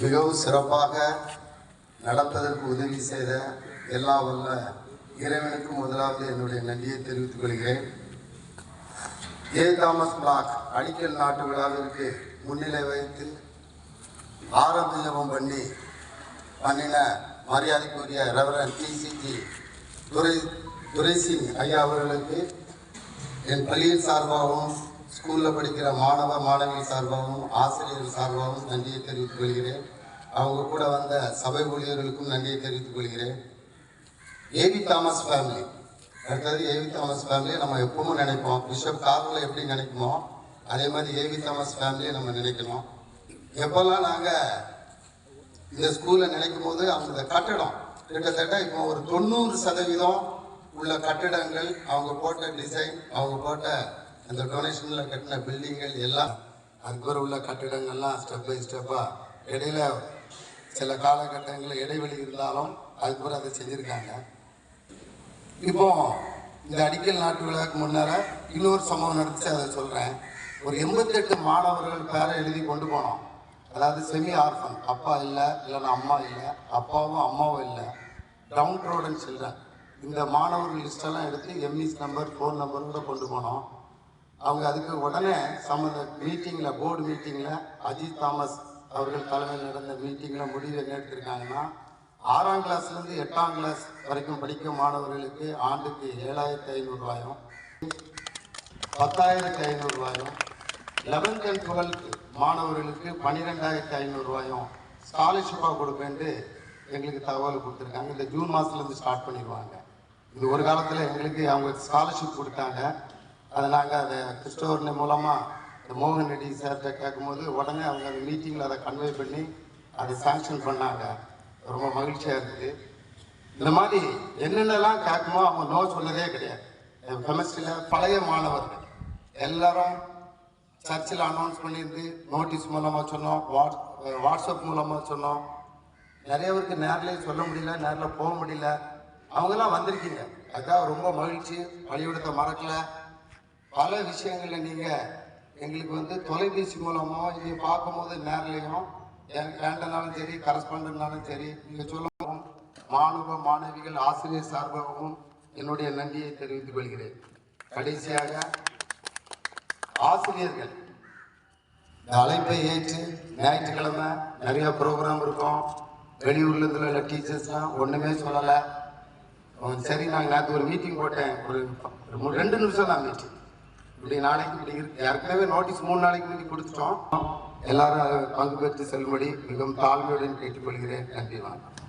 மிகவும் சிறப்பாக நடப்பதற்கு உதவி செய்த எல்லா வல்ல இறைவனுக்கு முதலாவது என்னுடைய நன்றியை தெரிவித்துக் கொள்கிறேன். ஏ. தாமஸ் பிளாக் அடிக்கல் நாட்டு விழாவிற்கு முன்னிலை வைத்து ஆரம்ப ஜெபம் பண்ணின மரியாதைக்குரிய ரெவரண்ட் டிசிஜி துரைசிங் ஐயா அவர்களுக்கு என் பள்ளியின் சார்பாகவும் ஸ்கூலில் படிக்கிற மாணவ மாணவிகள் சார்பாகவும் ஆசிரியர்கள் சார்பாகவும் நன்றியை தெரிவித்துக் கொள்கிறேன். அவங்க கூட வந்த சபை ஊழியர்களுக்கும் நன்றியை தெரிவித்துக் கொள்கிறேன். ஏவி தாமஸ் ஃபேமிலி, அடுத்தது ஏவி தாமஸ் ஃபேமிலியை நம்ம எப்பவும் நினைப்போம். பிஷப் கார்ல எப்படி நினைக்குமோ அதே மாதிரி ஏவி தாமஸ் ஃபேமிலியை நம்ம நினைக்கணும். எப்போல்லாம் நாங்கள் இந்த ஸ்கூலை நினைக்கும் போது அவங்க கட்டடம் கிட்டத்தட்ட இப்போ ஒரு 90% உள்ள கட்டிடங்கள் அவங்க போட்ட டிசைன், அவங்க போட்ட அந்த டொனேஷனில் கட்டின பில்டிங்கள் எல்லாம் அதுக்கு உள்ள கட்டிடங்கள்லாம் ஸ்டெப் பை ஸ்டெப்பாக இடையில சில காலகட்டங்களில் இடைவெளி இருந்தாலும் அதுக்கு அதை செஞ்சுருக்காங்க. இப்போ இந்த அடிக்கல் நாட்டு விழாவுக்கு முன்னார இன்னொரு சம்பவம் நடந்துச்சு, அதை சொல்கிறேன். ஒரு 88 மாணவர்கள் பேரை எழுதி கொண்டு போனோம். அதாவது செமி ஆர்ஃபன், அப்பா இல்லை, இல்லைன்னா அம்மா இல்லை, அப்பாவும் அம்மாவும் இல்லை, டவுன் ரோடன் சில்ட்ரன். இந்த மாணவர்கள் லிஸ்டெல்லாம் எடுத்து எம்இஸ் நம்பர், ஃபோன் நம்பர் கூட கொண்டு போனோம். அவங்க அதுக்கு உடனே சம்மந்த மீட்டிங்கில், போர்டு மீட்டிங்கில், அஜித் தாமஸ் அவர்கள் தலைமையில் நடந்த மீட்டிங்கில் முடிவு என்ன எடுத்திருக்காங்கன்னா, 6ஆம் கிளாஸ்லேருந்து 8ஆம் கிளாஸ் வரைக்கும் படிக்கும் மாணவர்களுக்கு ஆண்டுக்கு 7,500 ரூபாயும், 10,500 ரூபாயும், 11th and 12th மாணவர்களுக்கு 12,500 ரூபாயும் ஸ்காலர்ஷிப்பாக கொடுப்பேன்ட்டு எங்களுக்கு தகவல் கொடுத்துருக்காங்க. இந்த ஜூன் மாதத்துலேருந்து ஸ்டார்ட் பண்ணிடுவாங்க. இது ஒரு காலத்தில் எங்களுக்கு அவங்க ஸ்காலர்ஷிப் கொடுத்தாங்க. அதை நாங்கள் அதை கிறிஸ்டோவர் மூலமாக இந்த மோகன் ரெட்டி சார்கிட்ட கேட்கும்போது உடனே அவங்க அந்த மீட்டிங்கில் அதை கன்வே பண்ணி அதை சாங்ஷன் பண்ணாங்க. ரொம்ப மகிழ்ச்சியாக இருக்குது. இந்த மாதிரி என்னென்னலாம் கேட்குமோ அவங்க நோ சொன்னதே கிடையாது. கெமிஸ்ட்ரியில் பழைய மாணவர்கள் எல்லாரும் சர்ச்சில் அனௌன்ஸ் பண்ணியிருந்து நோட்டீஸ் மூலமாக சொன்னோம், வாட்ஸ்அப் மூலமாக சொன்னோம். நிறைய பேருக்கு நேரில் சொல்ல முடியல, நேரில் போக முடியல. அவங்கெல்லாம் வந்திருக்கீங்க, அதுக்காக ரொம்ப மகிழ்ச்சி. பள்ளிக்கூடத்தை மறக்கலை. பல விஷயங்களில் நீங்கள் எங்களுக்கு தொலைபேசி மூலமாக இங்கே பார்க்கும்போது நேரிலையும் வேண்டனாலும் சரி, கரஸ்பாண்டனாலும் சரி, நீங்கள் சொல்லவும் மாணவ மாணவிகள் ஆசிரியர் சார்பாகவும் என்னுடைய நன்றியை தெரிவித்துக் கொள்கிறேன். கடைசியாக ஆசிரியர்கள் இந்த அழைப்பை ஏற்று ஞாயிற்றுக்கிழமை நிறைய ப்ரோக்ராம் இருக்கும். வெளியூர்லேருந்து உள்ள டீச்சர்ஸ்லாம் ஒன்றுமே சொல்லலை. சரி, நாங்கள் நேற்று ஒரு மீட்டிங் போட்டேன், ஒரு 2 நிமிஷம் தான் மீட்டிங். இப்படி நாளைக்கு இப்படி இருக்கு, ஏற்கனவே நோட்டீஸ் 3 நாளைக்கு முன்னாடி கொடுத்துட்டோம். எல்லாரும் பங்கு பெற்று செல்லும்படி மிகவும் தாழ்மையுடன் கேட்டுக்கொள்கிறேன். நன்றி, வணக்கம்.